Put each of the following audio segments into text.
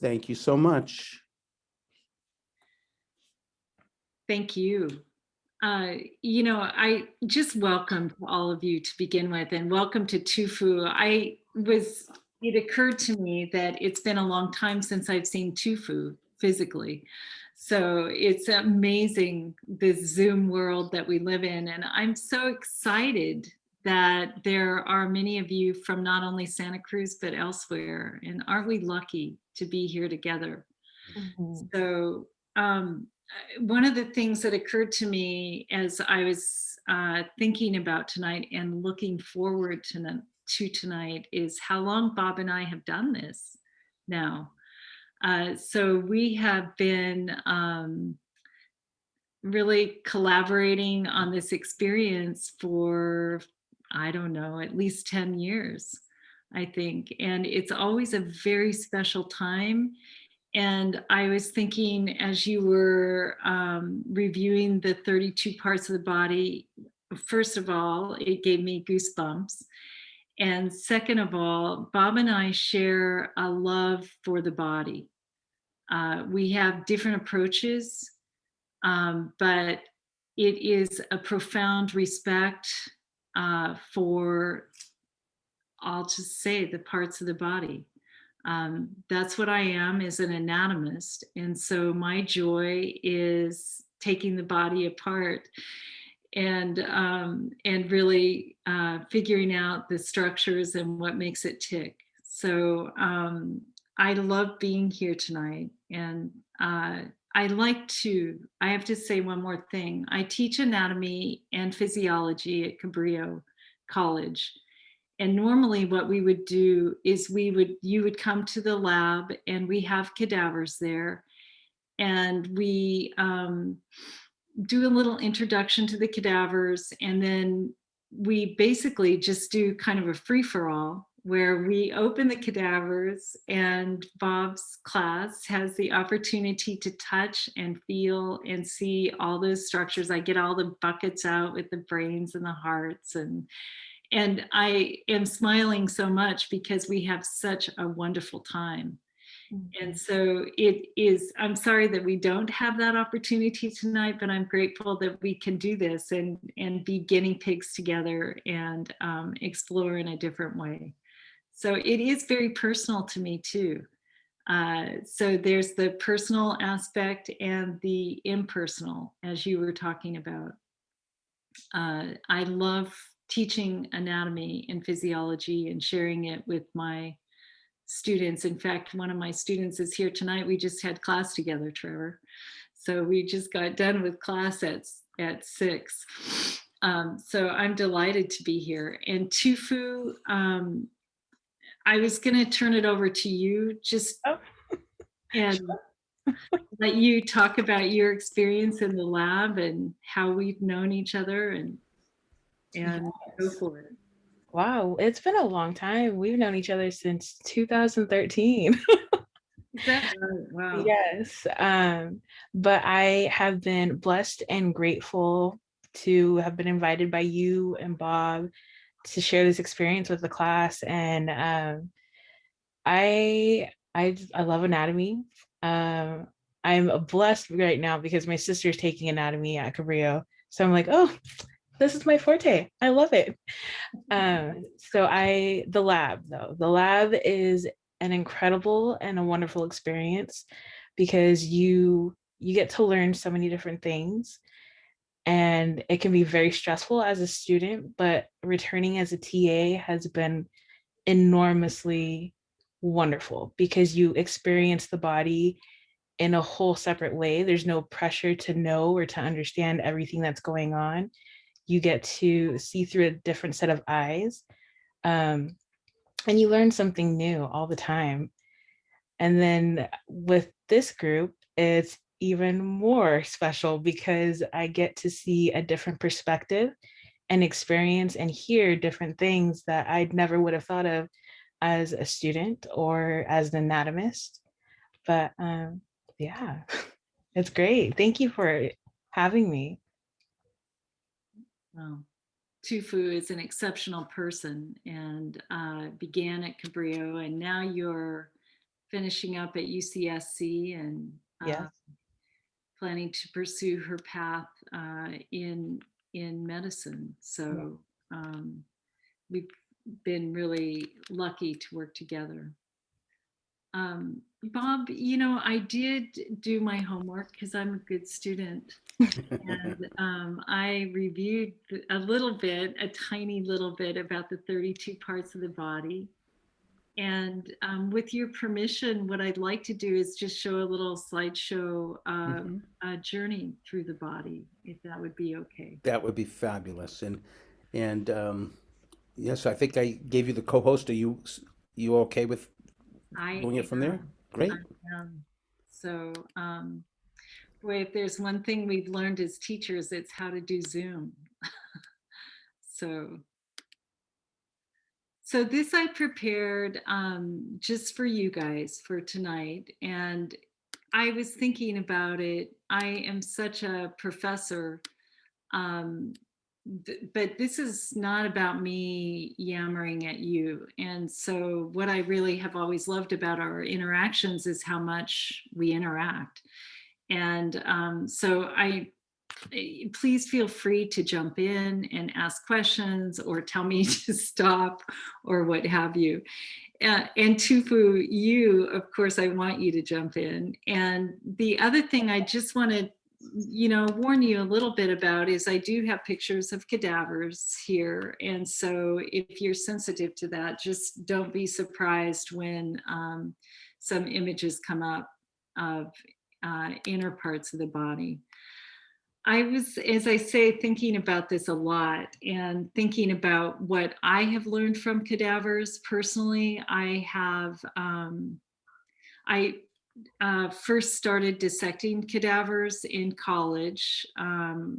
Thank you so much. Thank you. I just welcome all of you to begin with, and welcome to Tufu. It occurred to me that it's been a long time since I've seen Tufu physically. So it's amazing this Zoom world that we live in. And I'm so excited that there are many of you from not only Santa Cruz, but elsewhere. And aren't we lucky to be here together? Mhm. So, one of the things that occurred to me as I was thinking about tonight and looking forward to tonight is how long Bob and I have done this now. So we have been really collaborating on this experience for, I don't know, at least 10 years, I think. And it's always a very special time. And I was thinking as you were reviewing the 32 parts of the body, first of all, it gave me goosebumps. And second of all, Bob and I share a love for the body. We have different approaches, but it is a profound respect for, I'll just say, the parts of the body. That's what I am, as an anatomist. And so my joy is taking the body apart and really figuring out the structures and what makes it tick. So I love being here tonight. And I have to say one more thing. I teach anatomy and physiology at Cabrillo College. And normally what we would do is you would come to the lab and we have cadavers there, and we do a little introduction to the cadavers, and then we basically just do kind of a free-for-all where we open the cadavers and Bob's class has the opportunity to touch and feel and see all those structures. I get all the buckets out with the brains and the hearts, and I am smiling so much because we have such a wonderful time. And Mhm. so I'm sorry that we don't have that opportunity tonight, but I'm grateful that we can do this and be guinea pigs together and explore in a different way. So it is very personal to me too. So there's the personal aspect and the impersonal, as you were talking about. I love teaching anatomy and physiology and sharing it with my students. In fact, one of my students is here tonight. We just had class together, Trevor. So we just got done with class at 6. So I'm delighted to be here. And Tufu, I was going to turn it over to you just Oh, and let you talk about your experience in the lab and how we've known each other and go yes. for it. Wow, it's been a long time. We've known each other since 2013. Is that right? Wow. Yes. But I have been blessed and grateful to have been invited by you and Bob to share this experience with the class. And I love anatomy. I'm blessed right now because my sister's taking anatomy at Cabrillo. So I'm like, oh, this is my forte. I love it. The lab is an incredible and a wonderful experience because you get to learn so many different things, and it can be very stressful as a student, but returning as a TA has been enormously wonderful because you experience the body in a whole separate way. There's no pressure to know or to understand everything that's going on. You get to see through a different set of eyes, um, and you learn something new all the time. And then with this group, it's even more special because I get to see a different perspective and experience and hear different things that I never would have thought of as a student or as an anatomist. But yeah, it's great. Thank you for having me. Wow. Tufu is an exceptional person and began at Cabrillo, and now you're finishing up at UCSC and Yes. planning to pursue her path in medicine. Yeah. So we've been really lucky to work together. Bob, I did do my homework because I'm a good student. And I reviewed a little bit, a tiny little bit about the 32 parts of the body. And with your permission, what I'd like to do is just show a little slideshow Mhm. journey through the body, if that would be okay. That would be fabulous. And yes, I think I gave you the co-host. Are you okay with I doing it from there? am. I Great. am. So, boy, if there's one thing we've learned as teachers, it's how to do Zoom. So, this I prepared just for you guys for tonight. And I was thinking about it. I am such a professor, um, but this is not about me yammering at you. And so, what I really have always loved about our interactions is how much we interact. And please feel free to jump in and ask questions or tell me to stop or what have you. And Tufu, you, of course, I want you to jump in. And the other thing I just want to, warn you a little bit about is I do have pictures of cadavers here. And so if you're sensitive to that, just don't be surprised when some images come up of inner parts of the body. I was, as I say, thinking about this a lot and thinking about what I have learned from cadavers personally. I first started dissecting cadavers in college. I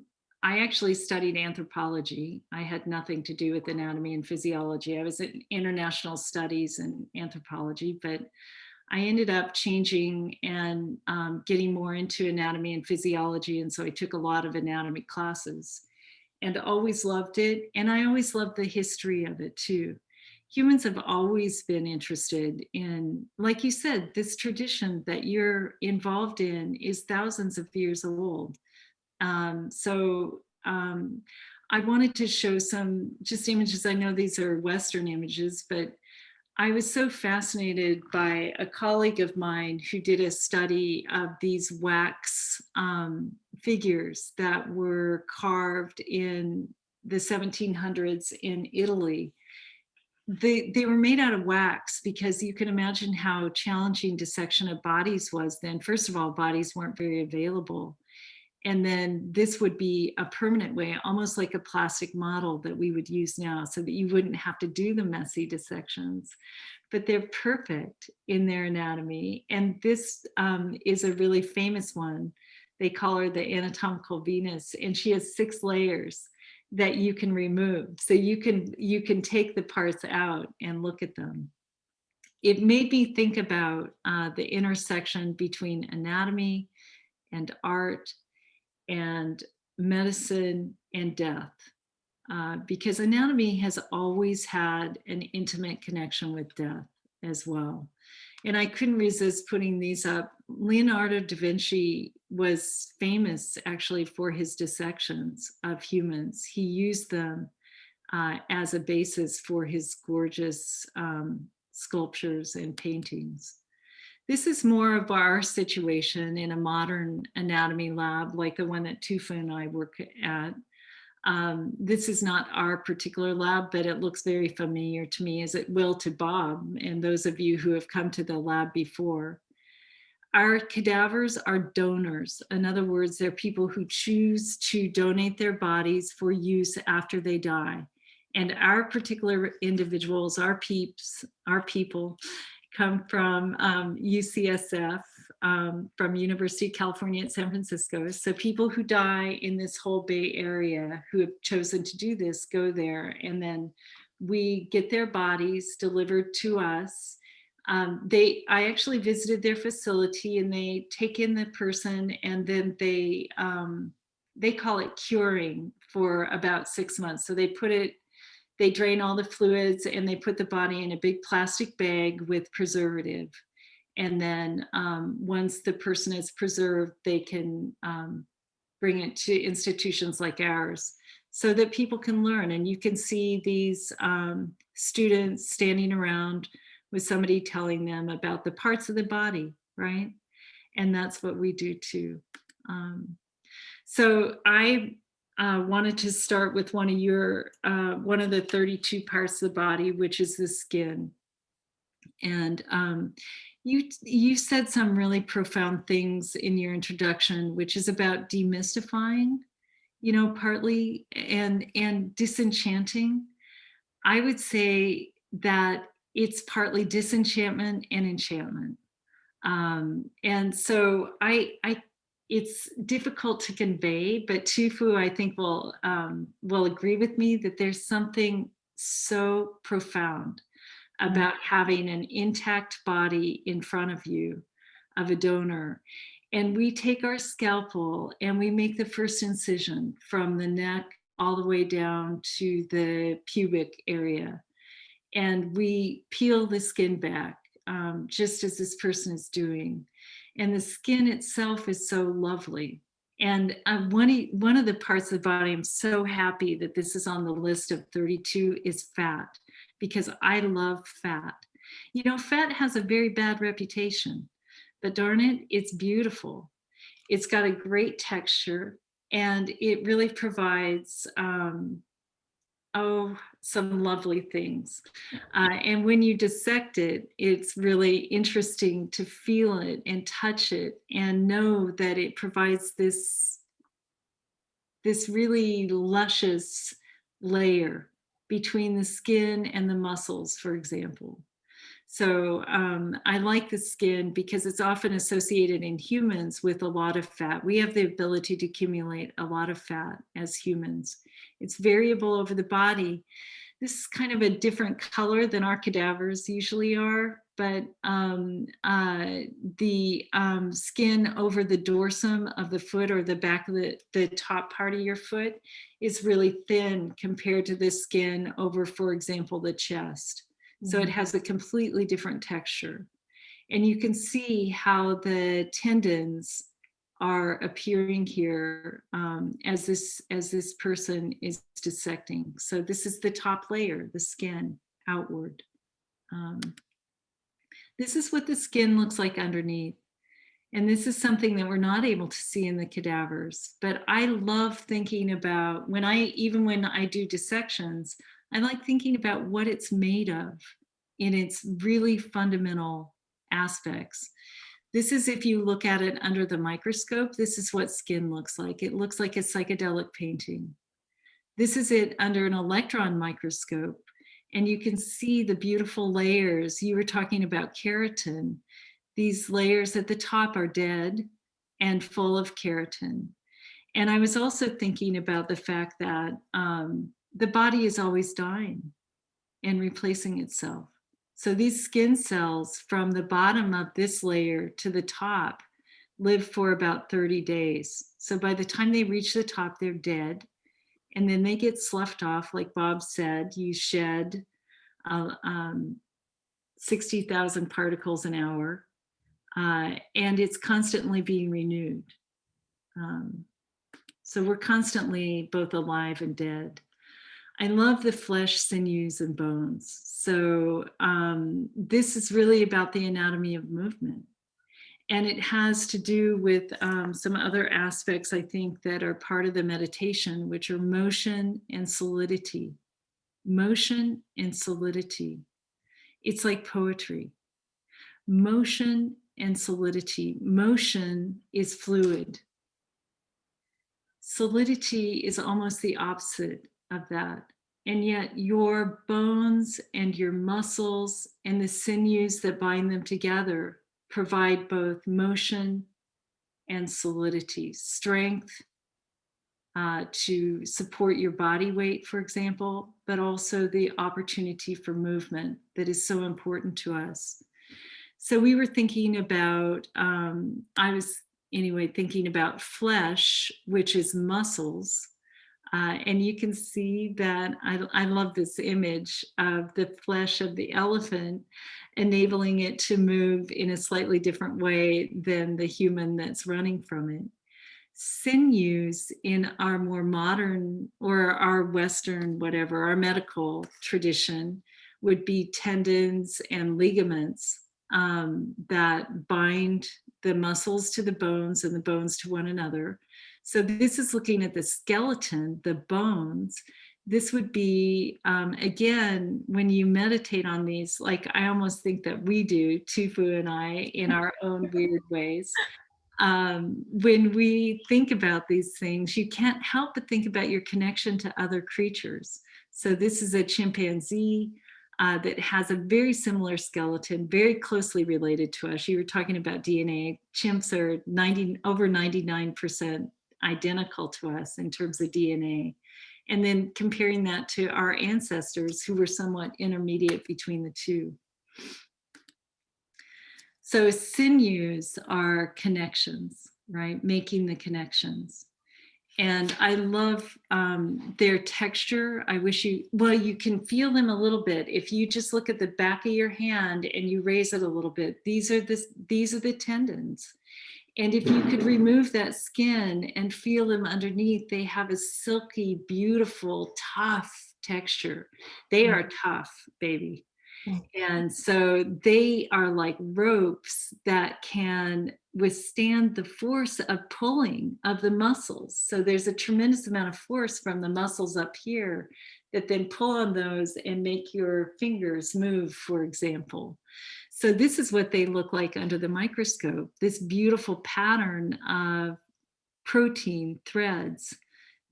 actually studied anthropology. I had nothing to do with anatomy and physiology. I was in international studies and anthropology, but I ended up changing and getting more into anatomy and physiology. And so I took a lot of anatomy classes and always loved it. And I always loved the history of it too. Humans have always been interested in, like you said, this tradition that you're involved in is thousands of years old. I wanted to show some just images. I know these are Western images, but I was so fascinated by a colleague of mine who did a study of these wax figures that were carved in the 1700s in Italy. They were made out of wax because you can imagine how challenging dissection of bodies was then. First of all, bodies weren't very available. And then this would be a permanent way, almost like a plastic model that we would use now so that you wouldn't have to do the messy dissections. But they're perfect in their anatomy. And this is a really famous one. They call her the anatomical Venus, and she has 6 layers that you can remove. So you can take the parts out and look at them. It made me think about the intersection between anatomy and art and medicine and death, because anatomy has always had an intimate connection with death as well. And I couldn't resist putting these up. Leonardo da Vinci was famous actually for his dissections of humans. He used them as a basis for his gorgeous sculptures and paintings. This is more of our situation in a modern anatomy lab like the one that Tufa and I work at. This is not our particular lab, but it looks very familiar to me, as it will to Bob and those of you who have come to the lab before. Our cadavers are donors. In other words, they're people who choose to donate their bodies for use after they die. And our particular individuals, our peeps, our people, come from UCSF, from University of California at San Francisco. So people who die in this whole Bay Area who have chosen to do this go there, and then we get their bodies delivered to us. I actually visited their facility, and they take in the person, and then they call it curing for about 6 months. So they drain all the fluids and they put the body in a big plastic bag with preservative. And then once the person is preserved, they can bring it to institutions like ours so that people can learn. And you can see these students standing around with somebody telling them about the parts of the body, right? And that's what we do too. So I wanted to start with one of the 32 parts of the body, which is the skin. And you said some really profound things in your introduction, which is about demystifying, partly, and disenchanting. I would say that it's partly disenchantment and enchantment. And so it's difficult to convey, but Tufu, I think, will agree with me that there's something so profound about having an intact body in front of you of a donor. And we take our scalpel and we make the first incision from the neck all the way down to the pubic area. And we peel the skin back, just as this person is doing. And the skin itself is so lovely. And one of the parts of the body I'm so happy that this is on the list of 32 is fat, because I love fat. Fat has a very bad reputation, but darn it, it's beautiful. It's got a great texture, and it really provides some lovely things. And when you dissect it, it's really interesting to feel it and touch it and know that it provides this really luscious layer between the skin and the muscles, for example. So I like the skin because it's often associated in humans with a lot of fat. We have the ability to accumulate a lot of fat as humans. It's variable over the body. This is kind of a different color than our cadavers usually are, but the skin over the dorsum of the foot, or the back of the top part of your foot, is really thin compared to the skin over, for example, the chest. So it has a completely different texture. And you can see how the tendons are appearing here as this person is dissecting. So this is the top layer, the skin outward. This is what the skin looks like underneath. And this is something that we're not able to see in the cadavers. But I love thinking about, when I do dissections, I like thinking about what it's made of in its really fundamental aspects. This is, if you look at it under the microscope, this is what skin looks like. It looks like a psychedelic painting. This is it under an electron microscope, and you can see the beautiful layers. You were talking about keratin. These layers at the top are dead and full of keratin. And I was also thinking about the fact that the body is always dying and replacing itself. So these skin cells from the bottom of this layer to the top live for about 30 days. So by the time they reach the top, they're dead. And then they get sloughed off, like Bob said, you shed 60,000 particles an hour, and it's constantly being renewed. So we're constantly both alive and dead. I love the flesh, sinews, and bones. So this is really about the anatomy of movement. And it has to do with some other aspects, I think, that are part of the meditation, which are motion and solidity. Motion and solidity. It's like poetry. Motion and solidity. Motion is fluid. Solidity is almost the opposite of that. And yet your bones and your muscles and the sinews that bind them together provide both motion and solidity, strength to support your body weight, for example, but also the opportunity for movement that is so important to us. So we were thinking about, I was anyway thinking about flesh, which is muscles. And you can see that I love this image of the flesh of the elephant, enabling it to move in a slightly different way than the human that's running from it. Sinews in our more modern or our Western, whatever, our medical tradition would be tendons and ligaments that bind the muscles to the bones and the bones to one another. So this is looking at the skeleton, the bones. This would be, again, when you meditate on these, like I almost think that we do, Tufu and I, in our own weird ways. When we think about these things, you can't help but think about your connection to other creatures. So this is a chimpanzee that has a very similar skeleton, very closely related to us. You were talking about DNA. Chimps are over 99% identical to us in terms of DNA. And then comparing that to our ancestors who were somewhat intermediate between the two. So sinews are connections, right? Making the connections. And I love their texture. I wish you can feel them a little bit. If you just look at the back of your hand and you raise it a little bit, these are the tendons. And if you could remove that skin and feel them underneath, they have a silky, beautiful, tough texture. They are tough, baby. And so they are like ropes that can withstand the force of pulling of the muscles. So there's a tremendous amount of force from the muscles up here that then pull on those and make your fingers move, for example. So this is what they look like under the microscope, this beautiful pattern of protein threads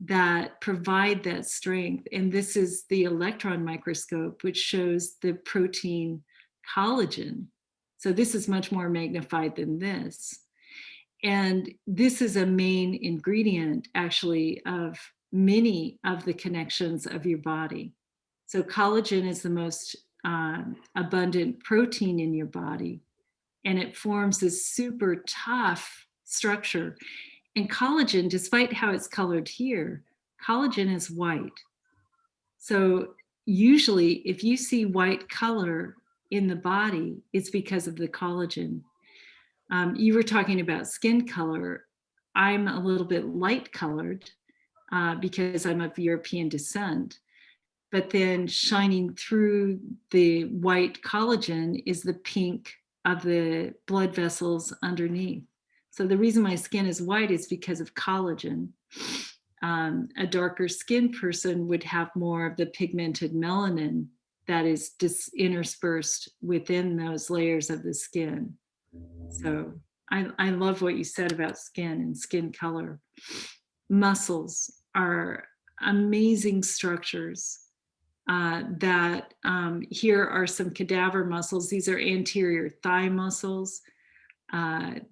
that provide that strength. And this is the electron microscope, which shows the protein collagen. So this is much more magnified than this. And this is a main ingredient, actually, of many of the connections of your body. So collagen is the most abundant protein in your body, and it forms this super tough structure. And collagen, despite how it's colored here, collagen is white. So usually if you see white color in the body, it's because of the collagen. You were talking about skin color. I'm a little bit light colored because I'm of European descent. But then shining through the white collagen is the pink of the blood vessels underneath. So the reason my skin is white is because of collagen. A darker skinned person would have more of the pigmented melanin that is interspersed within those layers of the skin. So I love what you said about skin and skin color. Muscles are amazing structures. That here are some cadaver muscles. These are anterior thigh muscles.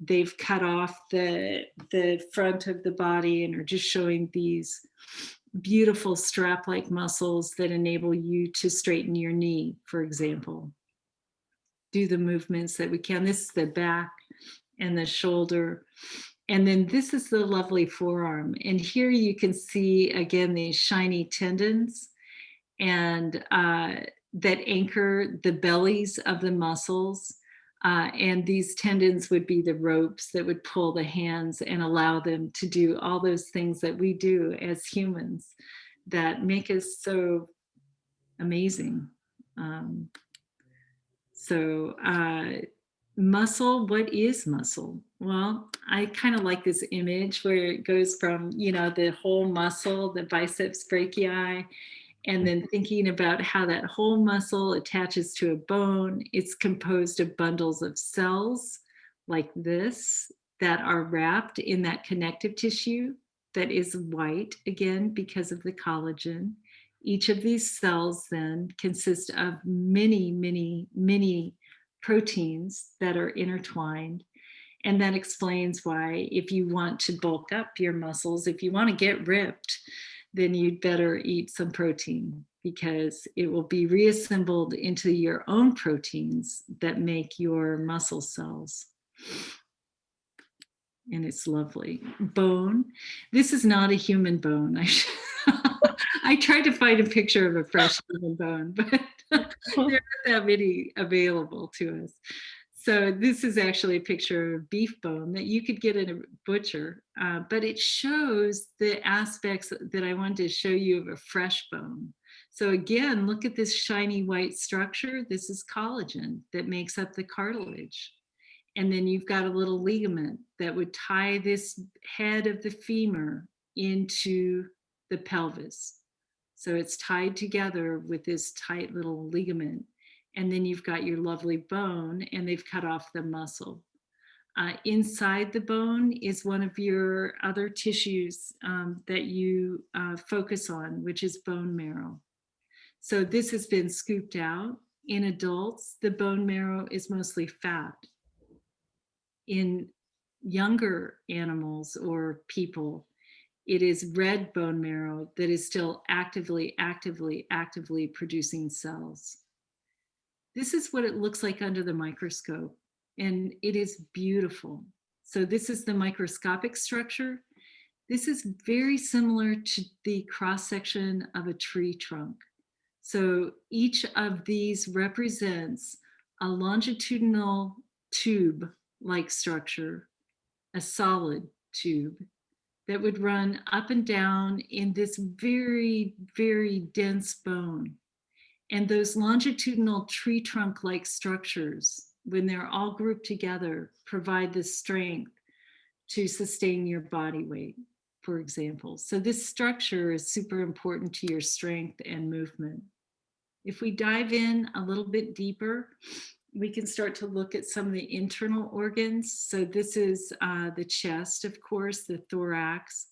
They've cut off the front of the body and are just showing these beautiful strap-like muscles that enable you to straighten your knee, for example. Do the movements that we can. This is the back and the shoulder. And then this is the lovely forearm. And here you can see, again, these shiny tendons and that anchor the bellies of the muscles. And these tendons would be the ropes that would pull the hands and allow them to do all those things that we do as humans that make us so amazing. Muscle, what is muscle? Well, I kind of like this image where it goes from, the whole muscle, the biceps brachii, and then thinking about how that whole muscle attaches to a bone. It's composed of bundles of cells like this that are wrapped in that connective tissue that is white, again, because of the collagen. Each of these cells then consist of many, many, many proteins that are intertwined. And that explains why if you want to bulk up your muscles, if you want to get ripped, then you'd better eat some protein because it will be reassembled into your own proteins that make your muscle cells. And it's lovely. Bone. This is not a human bone. I tried to find a picture of a fresh human bone, but there aren't that many available to us. So this is actually a picture of beef bone that you could get in a butcher, but it shows the aspects that I wanted to show you of a fresh bone. So again, look at this shiny white structure. This is collagen that makes up the cartilage. And then you've got a little ligament that would tie this head of the femur into the pelvis. So it's tied together with this tight little ligament. And then you've got your lovely bone, and they've cut off the muscle. Inside the bone is one of your other tissues that you focus on, which is bone marrow. So this has been scooped out. In adults, the bone marrow is mostly fat. In younger animals or people, it is red bone marrow that is still actively producing cells. This is what it looks like under the microscope, and it is beautiful. So this is the microscopic structure. This is very similar to the cross-section of a tree trunk. So each of these represents a longitudinal tube-like structure, a solid tube that would run up and down in this very, very dense bone. And those longitudinal tree trunk-like structures, when they're all grouped together, provide the strength to sustain your body weight, for example. So this structure is super important to your strength and movement. If we dive in a little bit deeper, we can start to look at some of the internal organs. So this is the chest, of course, the thorax.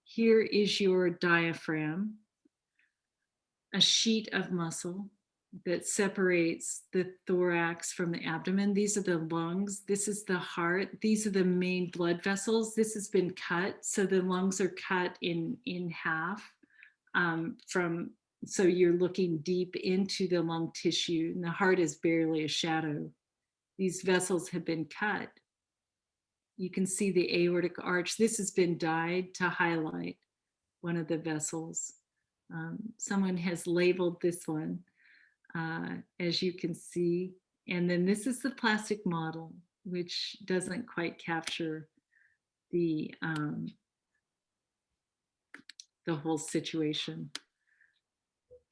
Here is your diaphragm, a sheet of muscle that separates the thorax from the abdomen. These are the lungs. This is the heart. These are the main blood vessels. This has been cut. So the lungs are cut in half so you're looking deep into the lung tissue, and the heart is barely a shadow. These vessels have been cut. You can see the aortic arch. This has been dyed to highlight one of the vessels. Someone has labeled this one, as you can see. And then this is the plastic model, which doesn't quite capture the whole situation.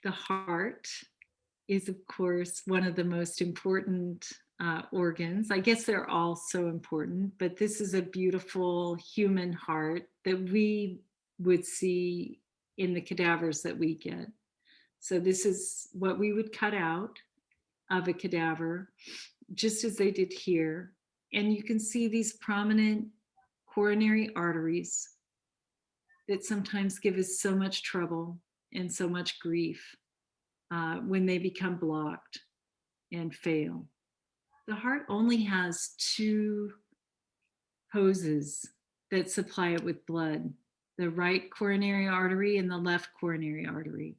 The heart is, of course, one of the most important organs. I guess they're all so important, but this is a beautiful human heart that we would see in the cadavers that we get. So this is what we would cut out of a cadaver, just as they did here. And you can see these prominent coronary arteries that sometimes give us so much trouble and so much grief when they become blocked and fail. The heart only has two hoses that supply it with blood, the right coronary artery and the left coronary artery.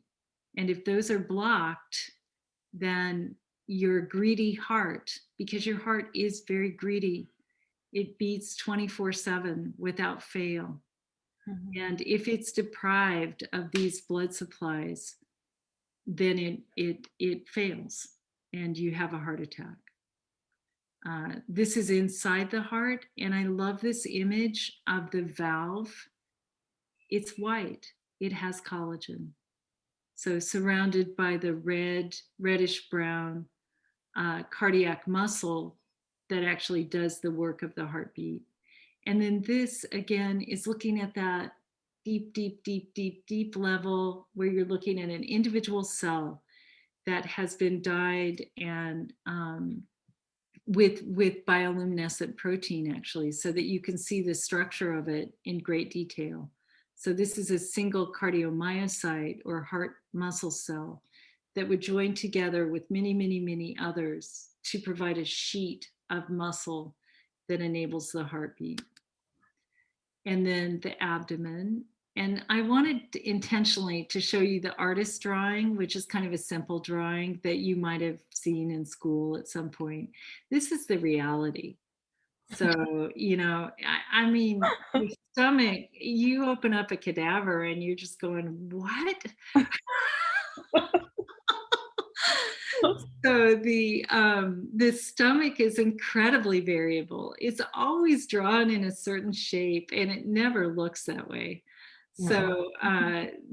And if those are blocked, then your greedy heart, because your heart is very greedy, it beats 24/7 without fail. Mm-hmm. And if it's deprived of these blood supplies, then it fails and you have a heart attack. This is inside the heart, and I love this image of the valve. It's white, it has collagen. So surrounded by the reddish brown cardiac muscle that actually does the work of the heartbeat. And then this again is looking at that deep level where you're looking at an individual cell that has been dyed and with bioluminescent protein, actually, so that you can see the structure of it in great detail. So this is a single cardiomyocyte or heart muscle cell that would join together with many others to provide a sheet of muscle that enables the heartbeat. And then the abdomen. And I wanted intentionally to show you the artist drawing, which is kind of a simple drawing that you might have seen in school at some point. This is the reality. So, I mean, your stomach, you open up a cadaver and you're just going, what? So the stomach is incredibly variable. It's always drawn in a certain shape and it never looks that way. Mm-mm. So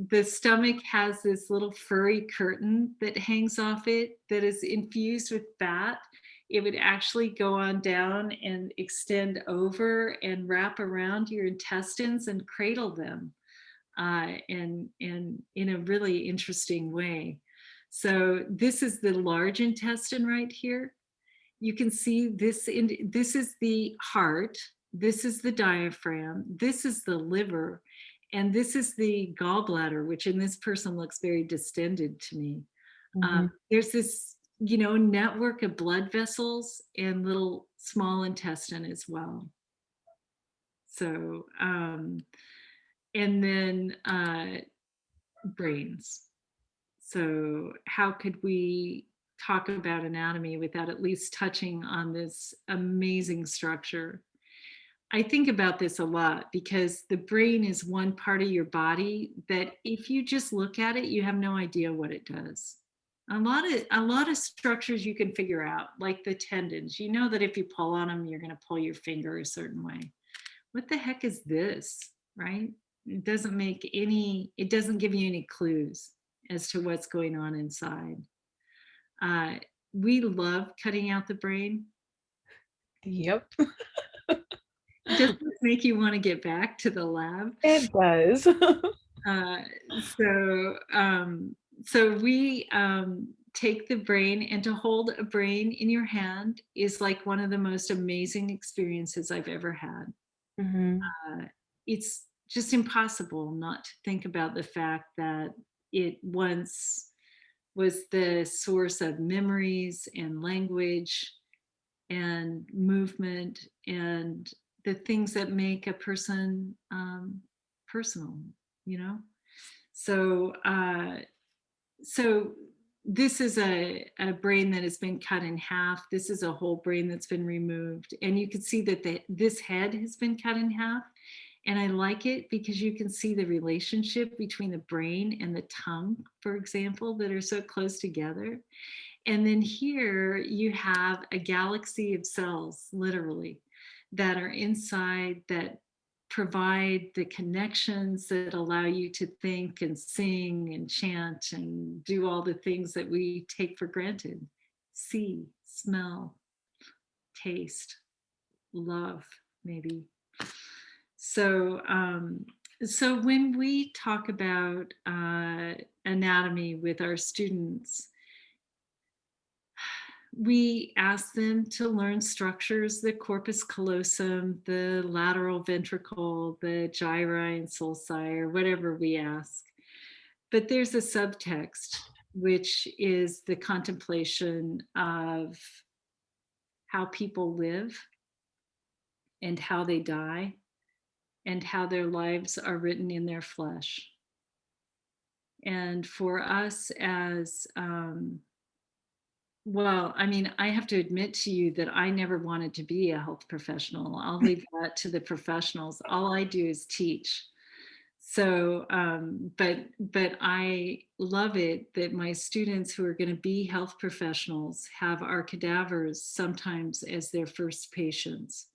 the stomach has this little furry curtain that hangs off it that is infused with fat. It would actually go on down and extend over and wrap around your intestines and cradle them, and in a really interesting way. So this is the large intestine right here. You can see this this is the heart, this is the diaphragm, this is the liver, and this is the gallbladder, which in this person looks very distended to me. Mhm. There's this, network of blood vessels and little small intestine as well. So, and then brains. So, how could we talk about anatomy without at least touching on this amazing structure? I think about this a lot because the brain is one part of your body that if you just look at it, you have no idea what it does. A lot of structures you can figure out, like the tendons. You know that if you pull on them, you're going to pull your finger a certain way. What the heck is this, right? It doesn't give you any clues as to what's going on inside. Uh, we love cutting out the brain. Yep, Does this make you want to get back to the lab? it does. Uh, so, we take the brain, and to hold a brain in your hand is like one of the most amazing experiences I've ever had. Mhm. It's just impossible not to think about the fact that it once was the source of memories and language and movement and the things that make a person personal, you know? So, so this is a brain that has been cut in half. This is a whole brain that's been removed. And you can see that this head has been cut in half. And I like it because you can see the relationship between the brain and the tongue, for example, that are so close together. And then here you have a galaxy of cells, literally, that are inside that provide the connections that allow you to think and sing and chant and do all the things that we take for granted: see, smell, taste, love, maybe. So, so when we talk about anatomy with our students, we ask them to learn structures: the corpus callosum, the lateral ventricle, the gyri and sulci, or whatever we ask. But there's a subtext, which is the contemplation of how people live and how they die and how their lives are written in their flesh. And for us as well, I mean, I have to admit to you that I never wanted to be a health professional. I'll leave that to the professionals. All I do is teach. So, but I love it that my students who are going to be health professionals have our cadavers sometimes as their first patients,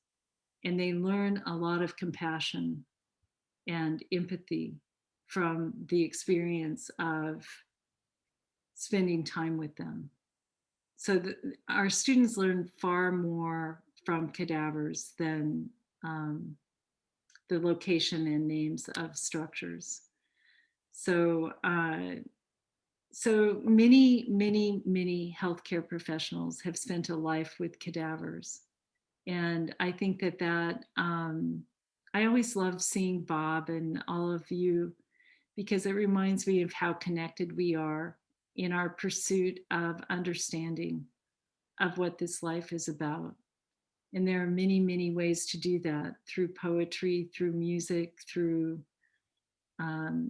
and they learn a lot of compassion and empathy from the experience of spending time with them. So our students learn far more from cadavers than the location and names of structures. So, so many healthcare professionals have spent a life with cadavers, and I think that I always love seeing Bob and all of you because it reminds me of how connected we are in our pursuit of understanding of what this life is about. And there are many ways to do that: through poetry, through music, through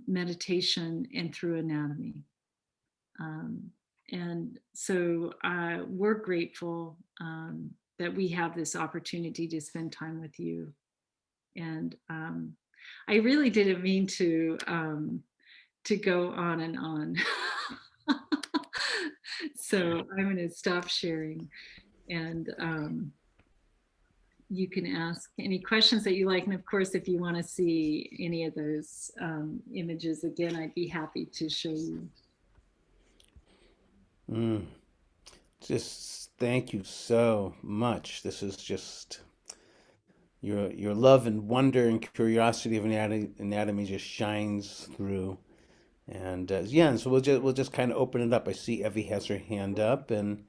meditation, and through anatomy. Um, and so we're grateful that we have this opportunity to spend time with you. And I really didn't mean to go on and on. So I'm going to stop sharing, and you can ask any questions that you like. And of course, if you want to see any of those images again, I'd be happy to show you. Just thank you so much. This is just your love and wonder and curiosity of anatomy just shines through. And yeah, and so we'll just kind of open it up. I see Evie has her hand up, and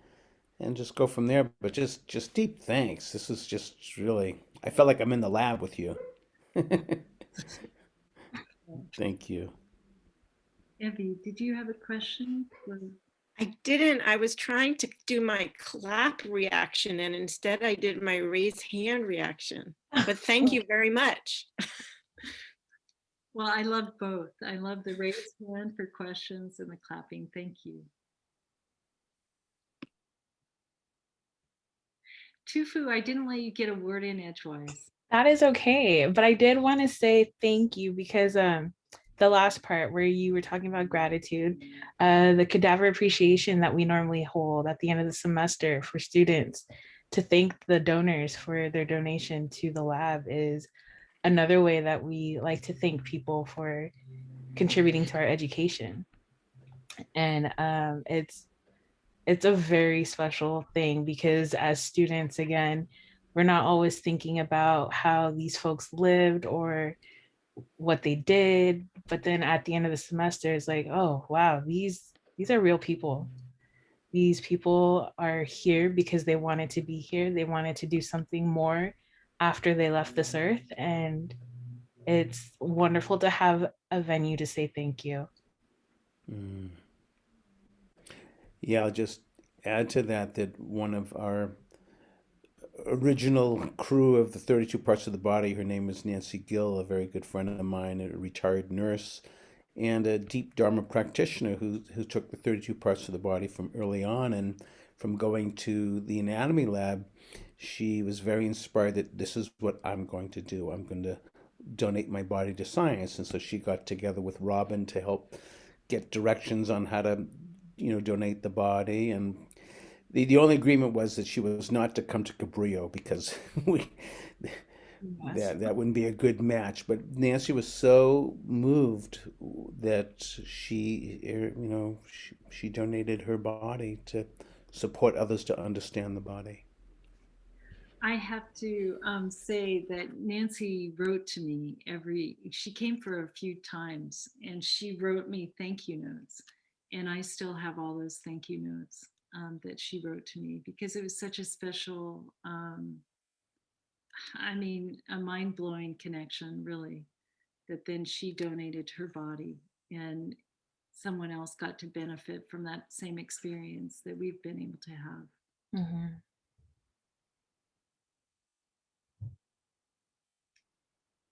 just go from there. But just deep thanks. This is just really. I felt like I'm in the lab with you. Thank you. Evie, did you have a question? I didn't. I was trying to do my clap reaction, and instead I did my raise hand reaction. But thank you very much. Well, I love both. I love the raised hand for questions and the clapping. Thank you. Tufu, I didn't let you get a word in edgewise. That is okay. But I did want to say thank you because the last part where you were talking about gratitude, the cadaver appreciation that we normally hold at the end of the semester for students to thank the donors for their donation to the lab is another way that we like to thank people for contributing to our education. And it's a very special thing because as students, again, we're not always thinking about how these folks lived or what they did, but then at the end of the semester it's like, oh wow, these are real people. These people are here because they wanted to be here. They wanted to do something more after they left this earth, and it's wonderful to have a venue to say thank you. Yeah, I'll just add to that that one of our original crew of the 32 parts of the body, her name is Nancy Gill, a very good friend of mine, a retired nurse, and a deep Dharma practitioner who took the 32 parts of the body from early on. And from going to the anatomy lab, she was very inspired that this is what I'm going to do. I'm going to donate my body to science. And so she got together with Robin to help get directions on how to, donate the body. And the only agreement was that she was not to come to Cabrillo because Yes. that wouldn't be a good match. But Nancy was so moved that she donated her body to support others to understand the body. I have to say that Nancy wrote to me she came for a few times, and she wrote me thank you notes. And I still have all those thank you notes that she wrote to me because it was such a special, a mind-blowing connection, really, that then she donated her body and someone else got to benefit from that same experience that we've been able to have. Mm-hmm.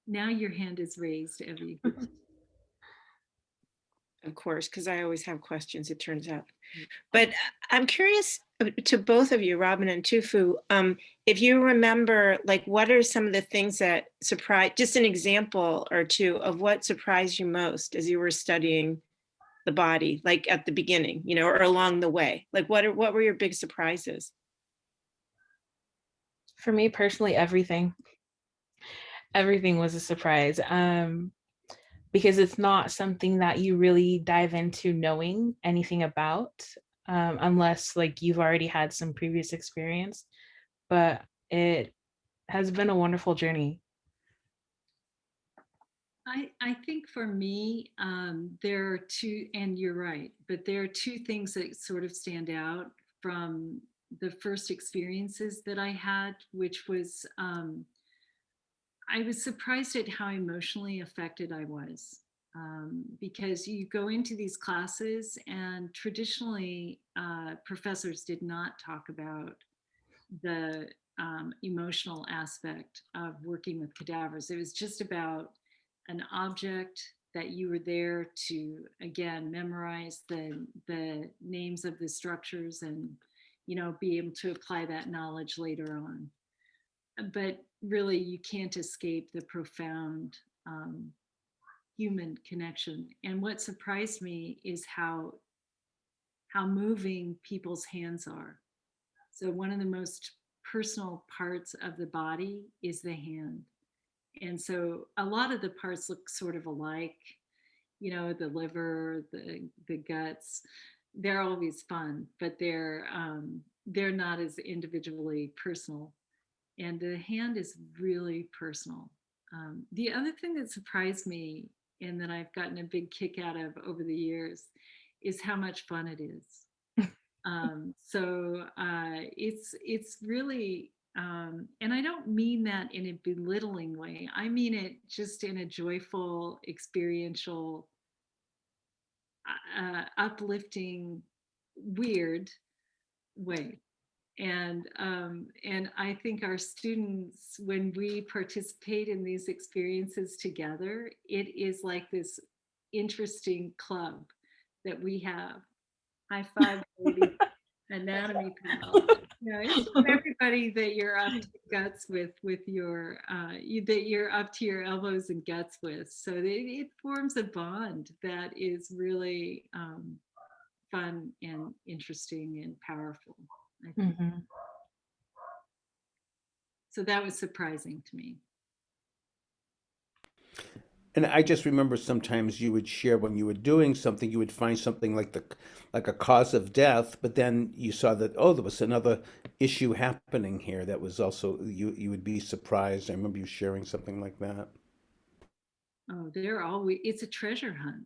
Now your hand is raised, Evie. Of course, because I always have questions, it turns out. But I'm curious to both of you, Robin and Tufu, if you remember, like, what are some of the things that surprised, just an example or two of what surprised you most as you were studying the body, like at the beginning, or along the way? Like, what were your big surprises? For me personally, everything was a surprise. Because it's not something that you really dive into knowing anything about, unless like you've already had some previous experience. But it has been a wonderful journey. I think for me, there are two, and you're right, but there are two things that sort of stand out from the first experiences that I had, which was I was surprised at how emotionally affected I was. Because you go into these classes, and traditionally, professors did not talk about the emotional aspect of working with cadavers. It was just about an object that you were there to, again, memorize the names of the structures and be able to apply that knowledge later on. But really, you can't escape the profound human connection. And what surprised me is how moving people's hands are. So one of the most personal parts of the body is the hand. And so a lot of the parts look sort of alike, the liver, the guts. They're always fun, but they're not as individually personal. And the hand is really personal. The other thing that surprised me and that I've gotten a big kick out of over the years is how much fun it is. So it's really, and I don't mean that in a belittling way. I mean it just in a joyful, experiential, uplifting, weird way. And I think our students, when we participate in these experiences together, it is like this interesting club that we have. High five, baby. Anatomy pal. It's everybody that you're up to guts with your that you're up to your elbows and guts with. So it forms a bond that is really fun and interesting and powerful, I think. So that was surprising to me. And I just remember sometimes you would share when you were doing something, you would find something like a cause of death, but then you saw that, oh, there was another issue happening here that was also, you would be surprised. I remember you sharing something like that. Oh, it's a treasure hunt.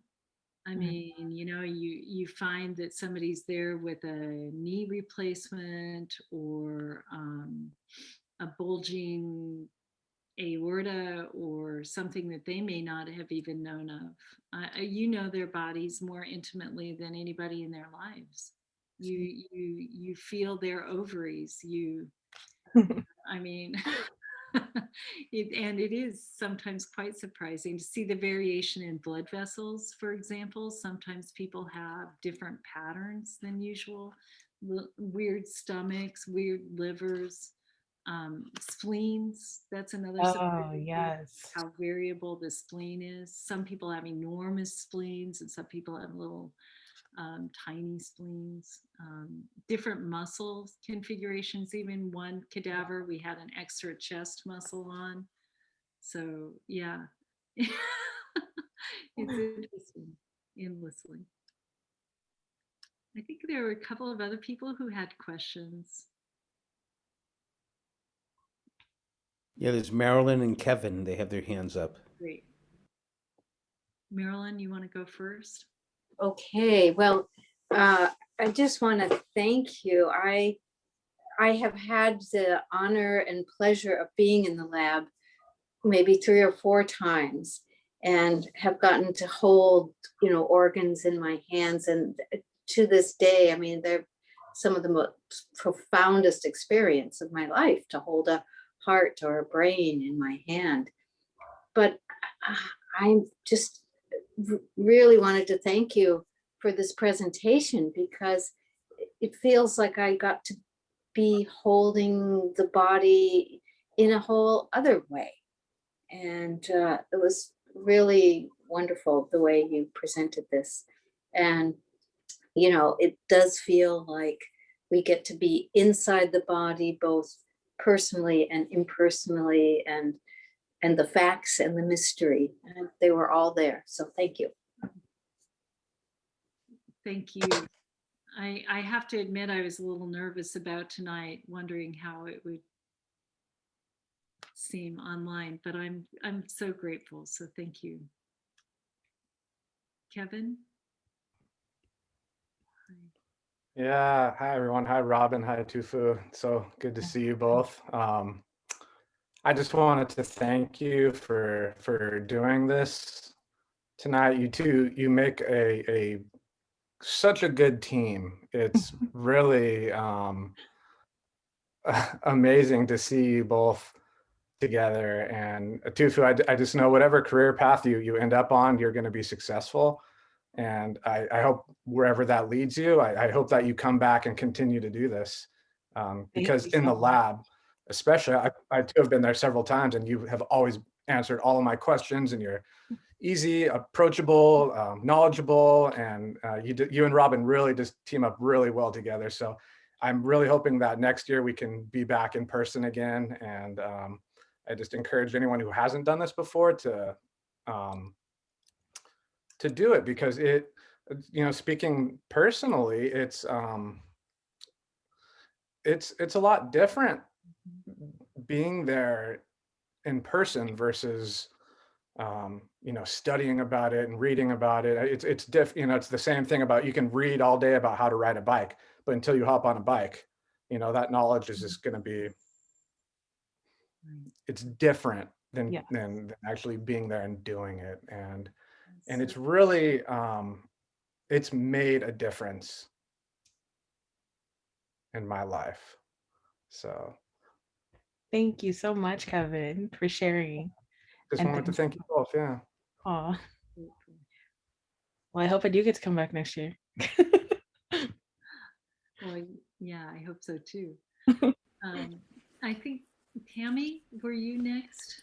I mean, you find that somebody's there with a knee replacement or a bulging aorta or something that they may not have even known of. Their bodies more intimately than anybody in their lives. You feel their ovaries. I mean, and it is sometimes quite surprising to see the variation in blood vessels, for example. Sometimes people have different patterns than usual, weird stomachs, weird livers. Spleens, that's another how variable the spleen is. Some people have enormous spleens and some people have little tiny spleens. Different muscle configurations. Even one cadaver we had an extra chest muscle on. So yeah. It's interesting endlessly. I think there were a couple of other people who had questions. Yeah, there's Marilyn and Kevin. They have their hands up. Great. Marilyn, you want to go first? Okay, well, I just want to thank you. I have had the honor and pleasure of being in the lab maybe 3 or 4 times and have gotten to hold, organs in my hands. And to this day, I mean, they're some of the most profoundest experience of my life to hold a heart or a brain in my hand. But I just really wanted to thank you for this presentation because it feels like I got to be holding the body in a whole other way. And it was really wonderful the way you presented this. And, it does feel like we get to be inside the body, both personally and impersonally, and the facts and the mystery, and they were all there. So thank you. Thank you. I have to admit I was a little nervous about tonight, wondering how it would seem online, but I'm so grateful. So thank you. Kevin? Yeah, hi everyone. Hi Robin, hi Tufu. So good to see you both. I just wanted to thank you for doing this tonight. You make a such a good team. It's really amazing to see you both together. And Tufu, I just know whatever career path you end up on, you're going to be successful. And I hope wherever that leads you, I hope that you come back and continue to do this. because you in the so much. lab, especially, I too have been there several times, and you have always answered all of my questions, and you're easy, approachable, knowledgeable, and you and Robin really just team up really well together. So I'm really hoping that next year we can be back in person again. And I just encourage anyone who hasn't done this before to do it, because it, speaking personally, it's a lot different being there in person versus studying about it and reading about it. It's it's the same thing about, you can read all day about how to ride a bike, but until you hop on a bike, that knowledge is just going to be, it's different than Yes. than actually being there and doing it. And it's really it's made a difference in my life. So Thank you so much, Kevin, for sharing. just And wanted to thank you both. Yeah. Aw. Well, I hope I do get to come back next year. Well, yeah, I hope so too. I think, Tammy, were you next?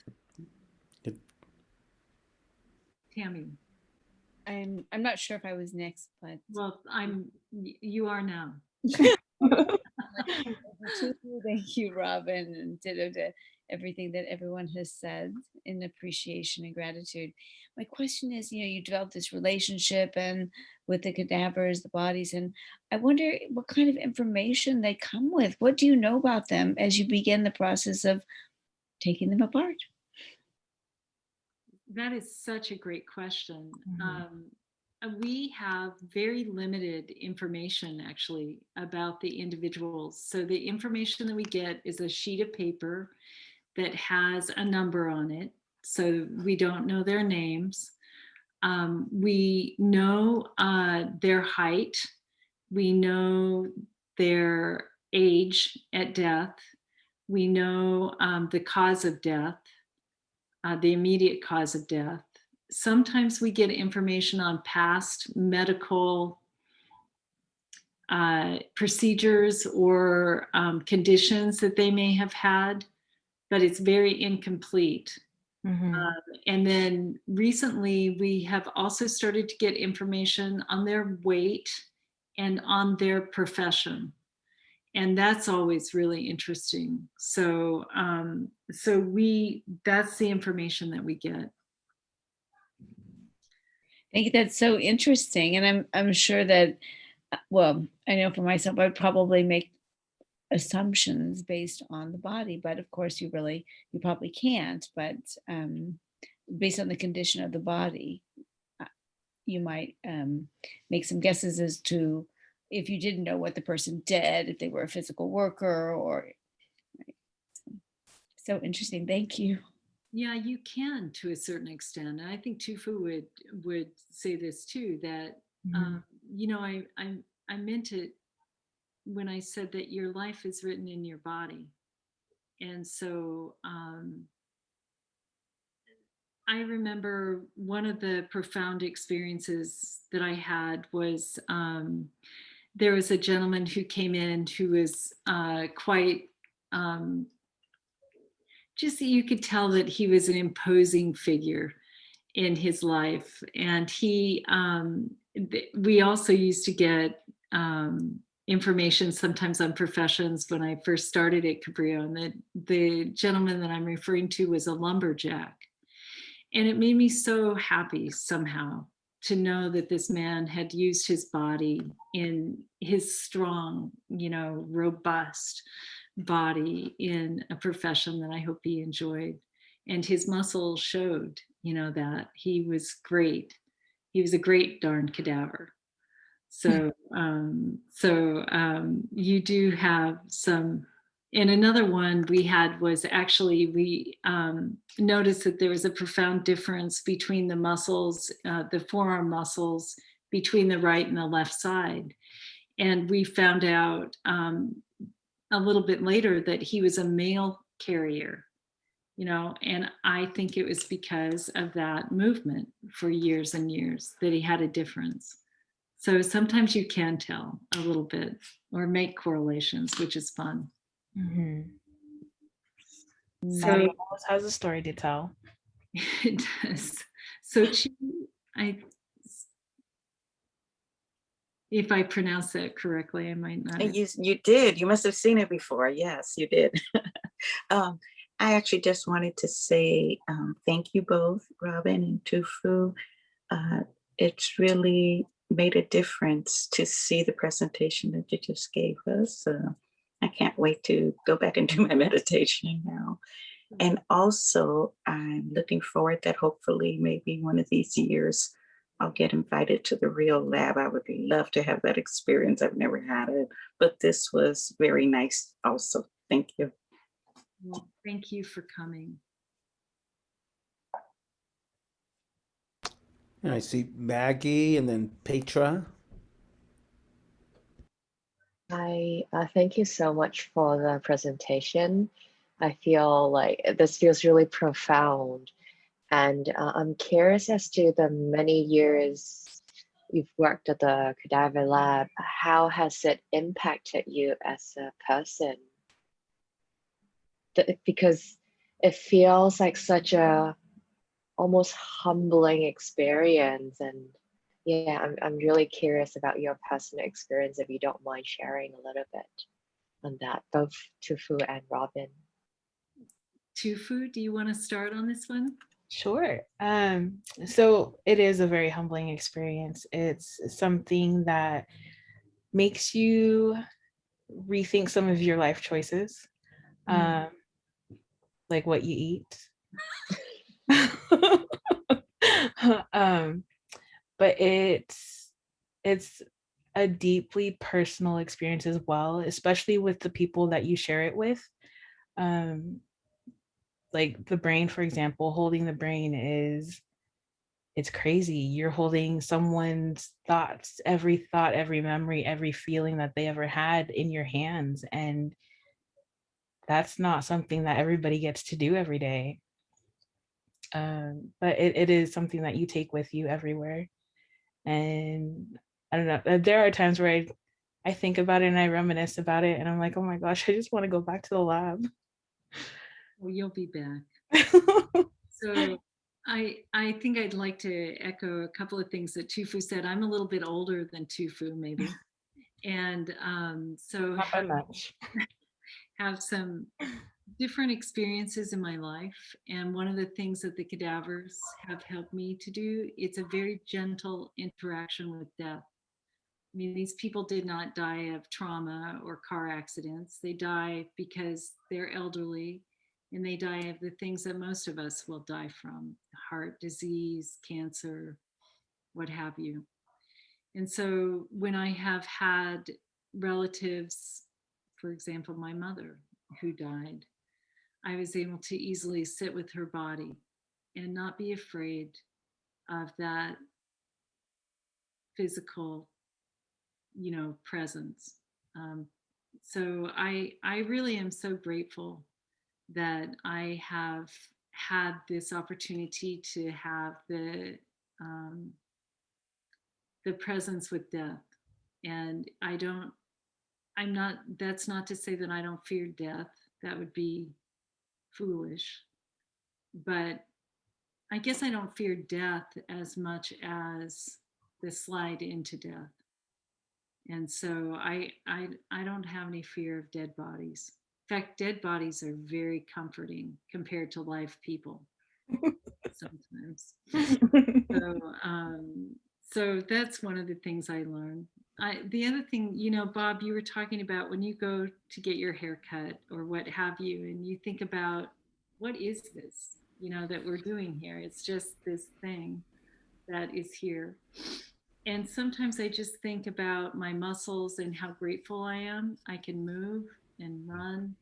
Yep. Tammy. I'm not sure if I was next, but Well, you are now. thank you, Robin, and ditto to everything that everyone has said in appreciation and gratitude. My question is, you developed this relationship and with the cadavers, the bodies, and I wonder what kind of information they come with. What do you know about them as you begin the process of taking them apart? That is such a great question. Mhm. We have very limited information actually about the individuals. So the information that we get is a sheet of paper that has a number on it. So we don't know their names. We know their height. We know their age at death. We know the cause of death, the immediate cause of death. Sometimes we get information on past medical procedures or conditions that they may have had, but it's very incomplete. Mhm. And then recently, we have also started to get information on their weight and on their profession. And that's always really interesting. So, that's the information that we get. I think that's so interesting, and I'm sure that, well, I know for myself, I'd probably make assumptions based on the body, but of course, you probably can't. But based on the condition of the body, you might make some guesses as to if you didn't know what the person did, if they were a physical worker or. So interesting. Thank you. Yeah, you can to a certain extent. And I think Tufu would say this too, that Mhm. I meant it when I said that your life is written in your body. And so I remember one of the profound experiences that I had was there was a gentleman who came in who was quite just, you could tell that he was an imposing figure in his life. And we also used to get information sometimes on professions when I first started at Cabrillo. And the gentleman that I'm referring to was a lumberjack. And it made me so happy somehow to know that this man had used his body in his strong, robust body in a profession that I hope he enjoyed. And his muscle showed, that he was great. He was a great darn cadaver. So, you do have some. And another one we had was actually, we noticed that there was a profound difference between the muscles, the forearm muscles between the right and the left side. And we found out a little bit later that he was a mail carrier, and I think it was because of that movement for years and years that he had a difference. So sometimes you can tell a little bit or make correlations, which is fun. Mhm. So Body always has a story to tell. it does. So if I pronounce that correctly, I might not. And you did. You must have seen it before. Yes, you did. I actually just wanted to say thank you both, Robin and Tufu. It's really made a difference to see the presentation that you just gave us. I can't wait to go back and do my meditation now. And also, I'm looking forward that hopefully maybe one of these years I'll get invited to the real lab. I would love to have that experience. I've never had it, but this was very nice also. Thank you. Well, thank you for coming. And I see Maggie and then Petra. Hi, thank you so much for the presentation. I feel like this feels really profound. And I'm curious as to the many years you've worked at the cadaver lab. How has it impacted you as a person? Because it feels like such a almost humbling experience. And yeah, I'm really curious about your personal experience, if you don't mind sharing a little bit on that, both Tufu and Robin. Tufu, do you want to start on this one? Sure. So it is a very humbling experience. It's something that makes you rethink some of your life choices, like what you eat. But it's a deeply personal experience as well, especially with the people that you share it with. Like the brain, for example, holding the brain it's crazy. You're holding someone's thoughts, every thought, every memory, every feeling that they ever had in your hands. And that's not something that everybody gets to do every day. But it is something that you take with you everywhere. And I don't know, there are times where I think about it and I reminisce about it and I'm like, oh my gosh, I just want to go back to the lab. Well, you'll be back. So I think I'd like to echo a couple of things that Tufu said. I'm a little bit older than Tufu, maybe. And so Not by much. have some different experiences in my life. And one of the things that the cadavers have helped me to do, it's a very gentle interaction with death. I mean, these people did not die of trauma or car accidents. They die because they're elderly and they die of the things that most of us will die from: heart disease, cancer, what have you. And so when I have had relatives, for example, my mother who died, I was able to easily sit with her body and not be afraid of that physical, presence. So I really am so grateful that I have had this opportunity to have the presence with death. And that's not to say that I don't fear death. That would be foolish. But I guess I don't fear death as much as the slide into death. And so I don't have any fear of dead bodies. In fact, dead bodies are very comforting compared to live people sometimes. So that's one of the things I learned. The other thing, Bob, you were talking about when you go to get your hair cut or what have you, and you think about, what is this, that we're doing here? It's just this thing that is here. And sometimes I just think about my muscles and how grateful I am. I can move and run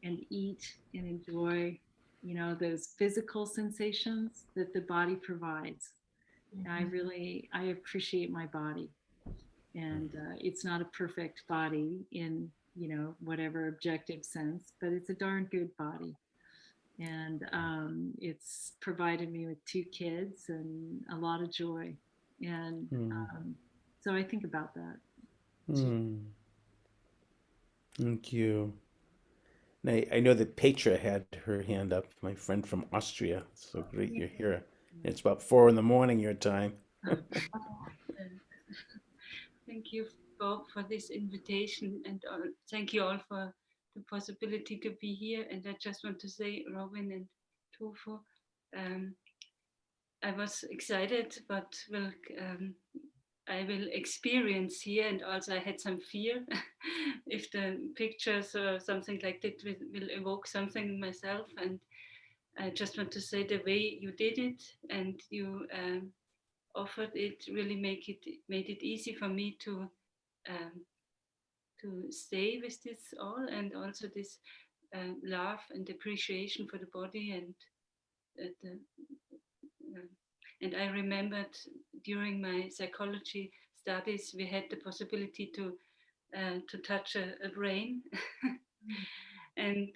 and eat and enjoy, those physical sensations that the body provides. I appreciate my body. And it's not a perfect body in, whatever objective sense, but it's a darn good body. And it's provided me with 2 kids and a lot of joy. And So I think about that. Thank you. And I know that Petra had her hand up, my friend from Austria. So great you're here. It's about 4 in the morning your time. Thank you, Bob, for this invitation, and thank you all for the possibility to be here. And I just want to say, Robin and Tofu, I was excited, but I will experience here, and also I had some fear if the pictures or something like that will evoke something myself. And I just want to say the way you did it and you offered it really made it easy for me to stay with this all, and also this love and appreciation for the body. And I remembered during my psychology studies, we had the possibility to touch a brain, and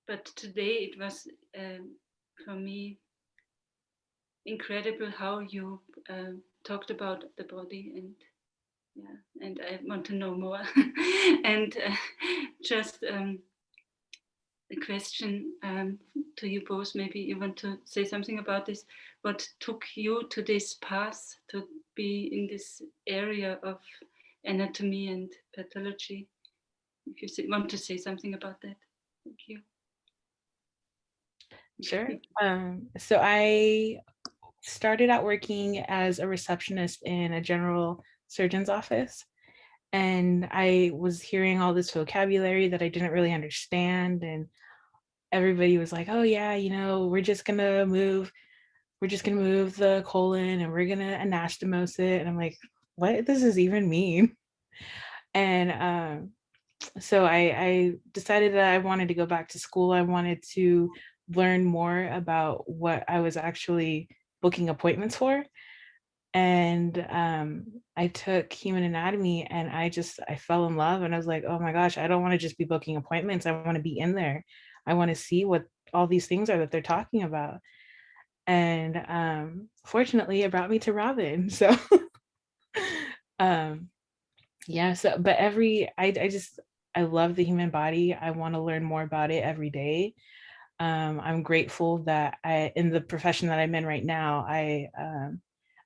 but today it was for me incredible how you talked about the body, and I want to know more. And just a question to you both. Maybe you want to say something about this. What took you to this path to be in this area of anatomy and pathology? If you want to say something about that. Thank you. Sure. So I started out working as a receptionist in a general surgeon's office. And I was hearing all this vocabulary that I didn't really understand. And everybody was like, oh yeah, you know, we're just gonna move the colon and we're gonna anastomose it. And I'm like, what does this even mean? And so I decided that I wanted to go back to school. I wanted to learn more about what I was actually booking appointments for. And I took human anatomy, and I fell in love, and I was like, oh my gosh, I don't want to just be booking appointments. I want to be in there. I want to see what all these things are that they're talking about. And fortunately it brought me to Robin. So yeah, so but I love the human body. I want to learn more about it every day. I'm grateful that in the profession that I'm in right now,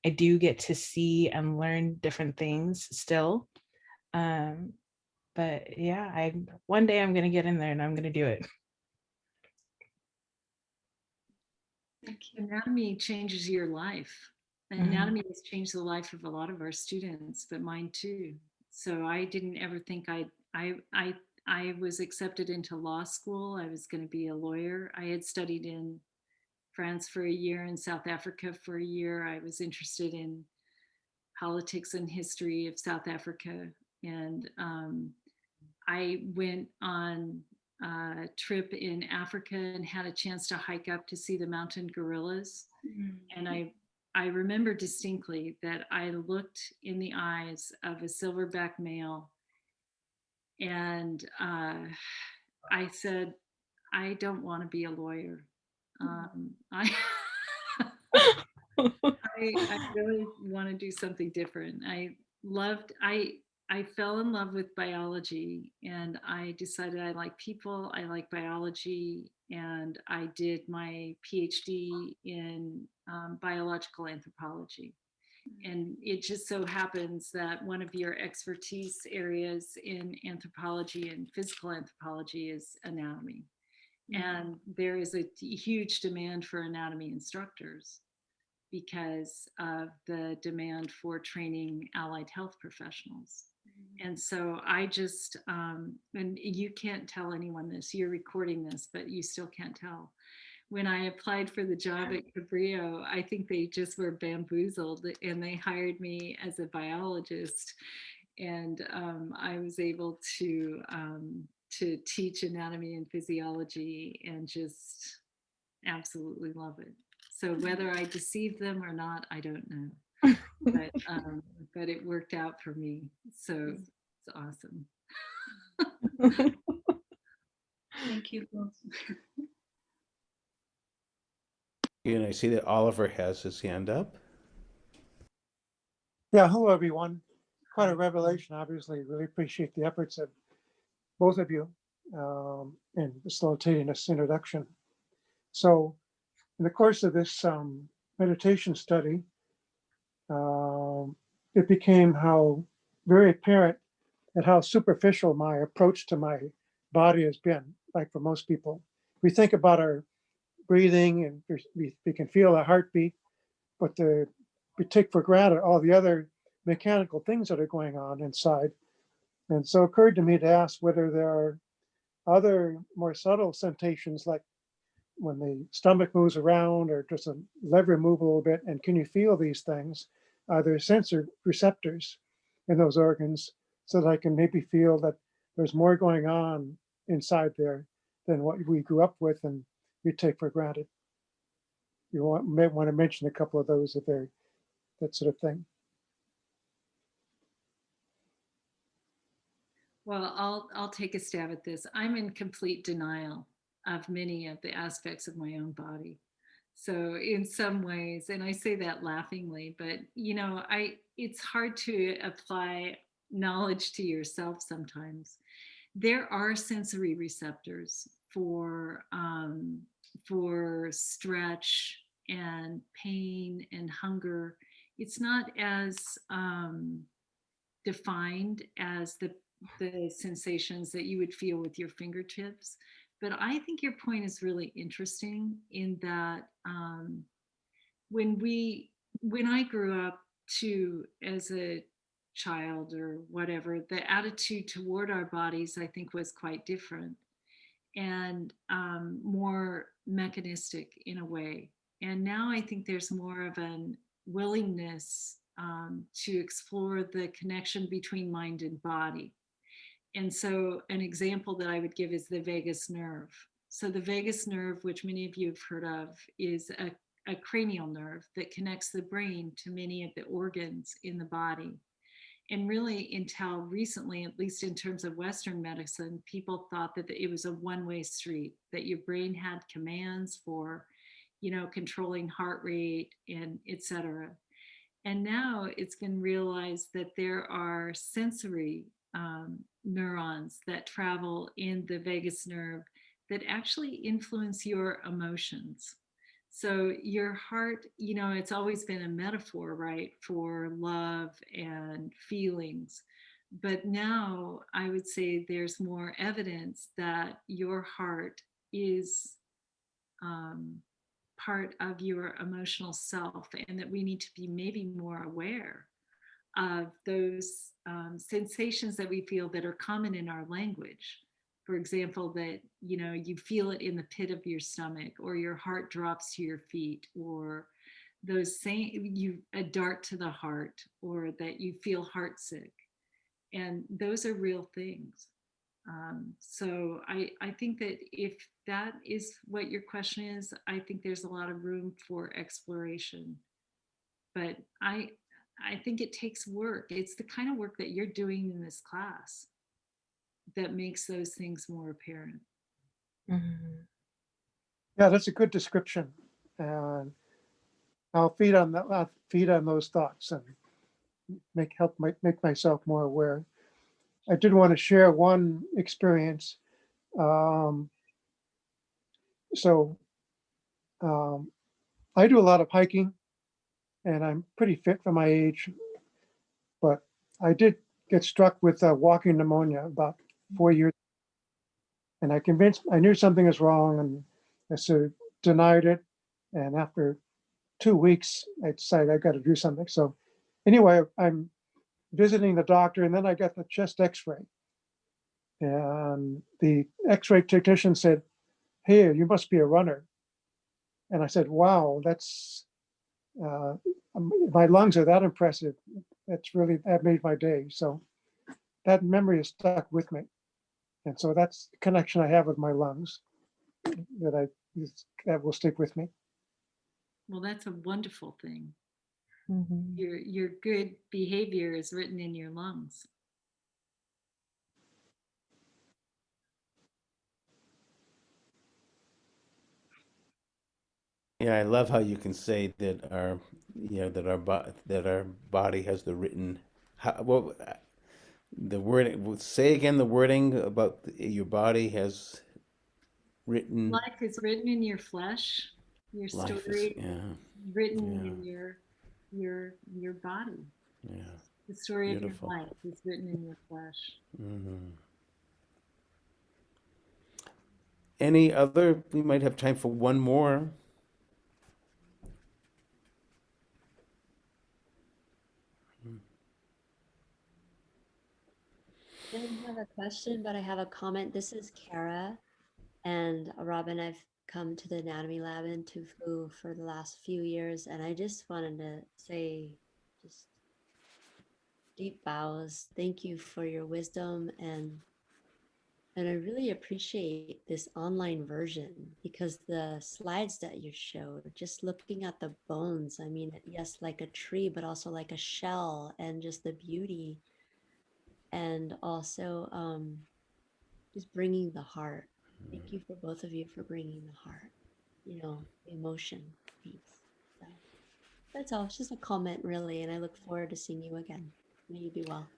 I do get to see and learn different things still. But yeah, one day I'm gonna get in there and I'm gonna do it. Anatomy changes your life. Anatomy has changed the life of a lot of our students, but mine too. So I didn't ever think I was accepted into law school. I was going to be a lawyer. I had studied in France for a year, in South Africa for a year. I was interested in politics and history of South Africa. And I went on a trip in Africa and had a chance to hike up to see the mountain gorillas. And I remember distinctly that I looked in the eyes of a silverback male, and I said, I don't want to be a lawyer. I really want to do something different. I fell in love with biology, and I decided I like people, I like biology, and I did my PhD in biological anthropology. And it just so happens that one of your expertise areas in anthropology and physical anthropology is anatomy. And there is a huge demand for anatomy instructors because of the demand for training allied health professionals. And so I just, and you can't tell anyone this, you're recording this, but you still can't tell. When I applied for the job at Cabrillo, I think they just were bamboozled, and they hired me as a biologist. And I was able to teach anatomy and physiology and just absolutely love it. So whether I deceived them or not, I don't know. But it worked out for me. So it's awesome. Thank you both. And I see that Oliver has his hand up. Yeah, hello everyone. Quite a revelation, obviously. Really appreciate the efforts of both of you in facilitating this introduction. So, in the course of this meditation study, it became how very apparent and how superficial my approach to my body has been. Like for most people, we think about our breathing and we can feel a heartbeat, but we take for granted all the other mechanical things that are going on inside. And so it occurred to me to ask whether there are other more subtle sensations, like when the stomach moves around or just a lever move a little bit, and can you feel these things? Are there sensor receptors in those organs so that I can maybe feel that there's more going on inside there than what we grew up with and we take for granted? May want to mention a couple of those if they're that sort of thing. Well, I'll take a stab at this. I'm in complete denial of many of the aspects of my own body. So in some ways, and I say that laughingly, but it's hard to apply knowledge to yourself sometimes. There are sensory receptors for stretch and pain and hunger. It's not as defined as the sensations that you would feel with your fingertips. But I think your point is really interesting in that when I grew up too, as a child or whatever, the attitude toward our bodies, I think, was quite different and more mechanistic in a way. And now I think there's more of an willingness to explore the connection between mind and body. And so an example that I would give is the vagus nerve. So the vagus nerve, which many of you have heard of, is a cranial nerve that connects the brain to many of the organs in the body. And really, until recently, at least in terms of Western medicine, people thought that it was a one-way street, that your brain had commands for, controlling heart rate and etc. And now it's been realized that there are sensory neurons that travel in the vagus nerve that actually influence your emotions. So your heart, it's always been a metaphor, right, for love and feelings. But now I would say there's more evidence that your heart is part of your emotional self, and that we need to be maybe more aware of those sensations that we feel that are common in our language. For example, that you feel it in the pit of your stomach, or your heart drops to your feet, or those same a dart to the heart, or that you feel heartsick, and those are real things. So I think that if that is what your question is, I think there's a lot of room for exploration. But I think it takes work. It's the kind of work that you're doing in this class that makes those things more apparent. Mhm. Yeah, that's a good description. And I'll feed on that. I'll feed on those thoughts and make myself more aware. I did want to share one experience. Um, so I do a lot of hiking, and I'm pretty fit for my age. But I did get struck with walking pneumonia about 4 years, and I knew something was wrong, and I sort of denied it. And after 2 weeks, I decided I got to do something. So anyway, I'm visiting the doctor, and then I got the chest X-ray, and the X-ray technician said, "Hey, you must be a runner." And I said, "Wow, that's my lungs are that impressive. That made my day." So that memory is stuck with me, and so that's the connection I have with my lungs that will stick with me. Well, that's a wonderful thing. Mhm. Your good behavior is written in your lungs. Yeah, I love how you can say that that our body has the written. Well, the word. Say again the wording about your body has written. Life is written in your flesh, your Life is, story yeah, written yeah, in your body. yeah. The story of your Beautiful. life is written in your flesh. Hmm. Any other? We might have time for one more. I don't have a question, but I have a comment. This is Kara, and Robin, I've come to the Anatomy Lab in Tufu for the last few years, and I just wanted to say just deep bows. Thank you for your wisdom, and I really appreciate this online version because the slides that you showed, just looking at the bones, I mean, yes, like a tree, but also like a shell, and just the beauty, and also just bringing the heart. Thank you for both of you for bringing the heart, the emotion piece. So that's all. It's just a comment, really, and I look forward to seeing you again. May you be well.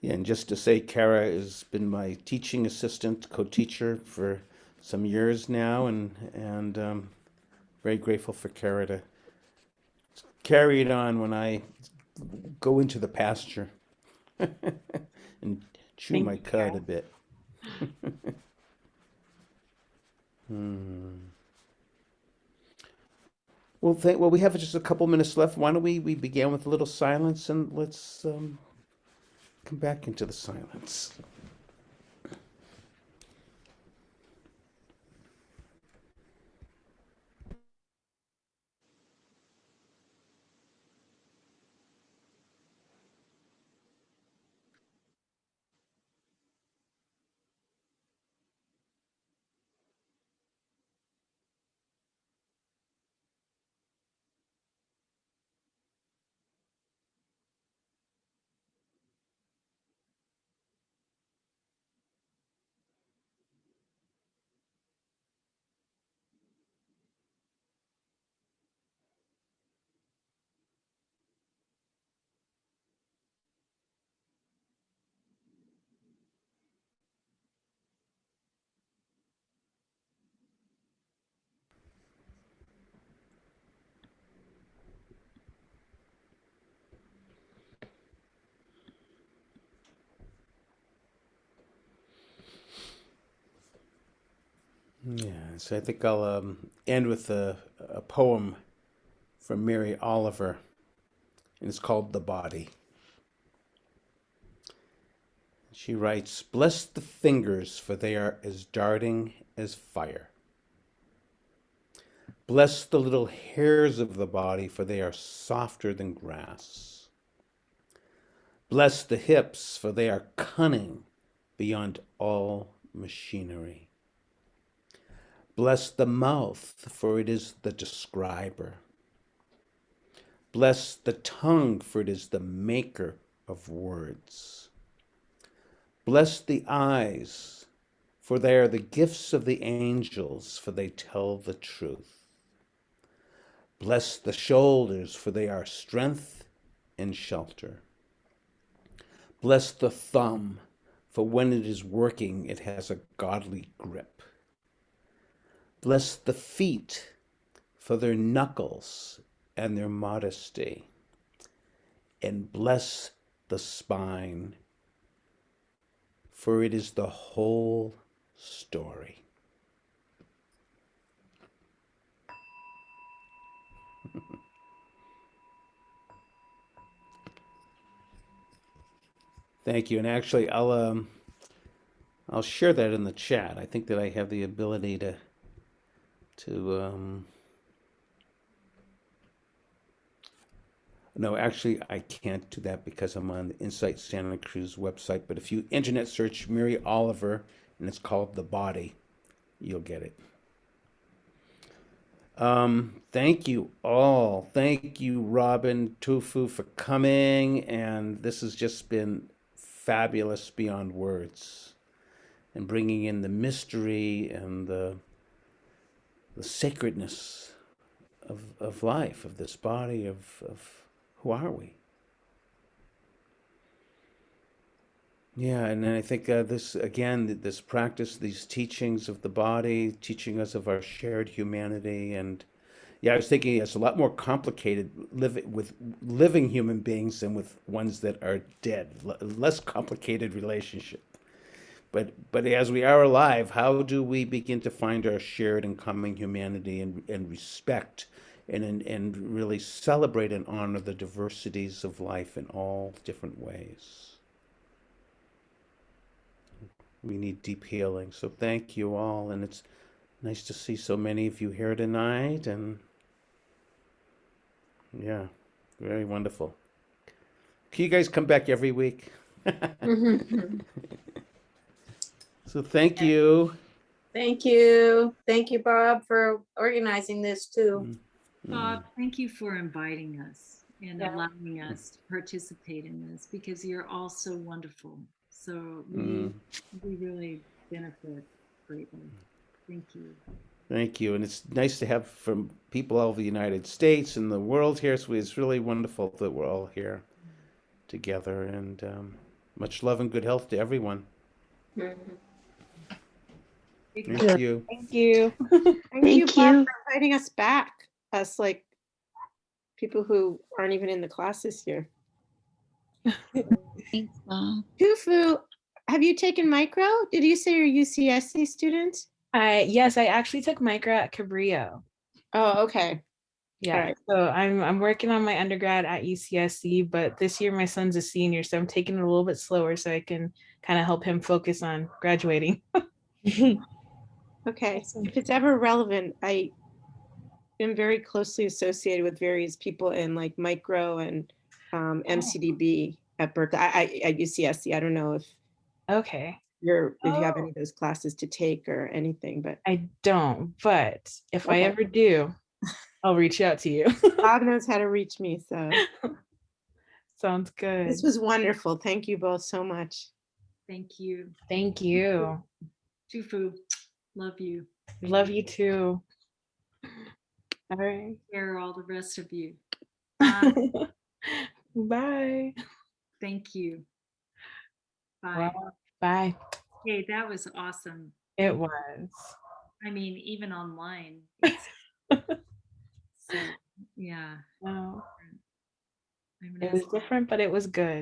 Yeah, and just to say, Kara has been my teaching assistant, co-teacher for some years now, and very grateful for Kara to carry it on when I go into the pasture and chew Thank my you, cud Kara. a bit. Hmm. Well, we have just a couple minutes left. Why don't we begin with a little silence and let's come back into the silence. Yeah, so I think I'll end with a poem from Mary Oliver, and it's called The Body. She writes, "Bless the fingers, for they are as darting as fire. Bless the little hairs of the body, for they are softer than grass. Bless the hips, for they are cunning beyond all machinery. Bless the mouth, for it is the describer. Bless the tongue, for it is the maker of words. Bless the eyes, for they are the gifts of the angels, for they tell the truth. Bless the shoulders, for they are strength and shelter. Bless the thumb, for when it is working, it has a godly grip. Bless the feet, for their knuckles and their modesty. And bless the spine, for it is the whole story." Thank you. And actually, I'll share that in the chat. I think that I have the ability to no, actually, I can't do that because I'm on the Insight Santa Cruz website. But if you internet search Mary Oliver and it's called The Body, you'll get it. Thank you all. Thank you, Robin Tofu, for coming. And this has just been fabulous beyond words, and bringing in the mystery and the sacredness of life, of this body, of who are we? Yeah, and then I think this, again, this practice, these teachings of the body, teaching us of our shared humanity. And yeah, I was thinking it's a lot more complicated living with living human beings than with ones that are dead. Less complicated relationship. But as we are alive, how do we begin to find our shared and common humanity and respect and really celebrate and honor the diversities of life in all different ways? We need deep healing. So thank you all, and it's nice to see so many of you here tonight, and yeah, very wonderful. Can you guys come back every week? So thank you. Thank you. Thank you, Bob, for organizing this too. Bob, thank you for inviting us and allowing us to participate in this, because you're all so wonderful. So we really benefit greatly. Thank you. Thank you. And it's nice to have from people all over the United States and the world here. So it's really wonderful that we're all here together. And much love and good health to everyone. Thank you. Thank you. Thank you, Bob, for inviting us back. Us, like, people who aren't even in the class this year. Thanks, Bob. Tufu, have you taken micro? Did you say you're UCSC student? Yes, I actually took micro at Cabrillo. Oh, okay. Yeah. Right. So I'm working on my undergrad at UCSC, but this year my son's a senior, so I'm taking it a little bit slower so I can kind of help him focus on graduating. Okay. Awesome. If it's ever relevant, I am very closely associated with various people in like micro and MCDB at Berkeley. I at UCSC. I don't know if if you have any of those classes to take or anything, but I don't. But if I ever do, I'll reach out to you. Bob knows how to reach me, so sounds good. This was wonderful. Thank you both so much. Thank you. Thank you. Tufu, love you. Love you too. All right. Care all the rest of you. Bye. Thank you. Bye. Wow. Bye. Hey, that was awesome. It was. I mean, even online. So, yeah. Wow. It was different, but it was good.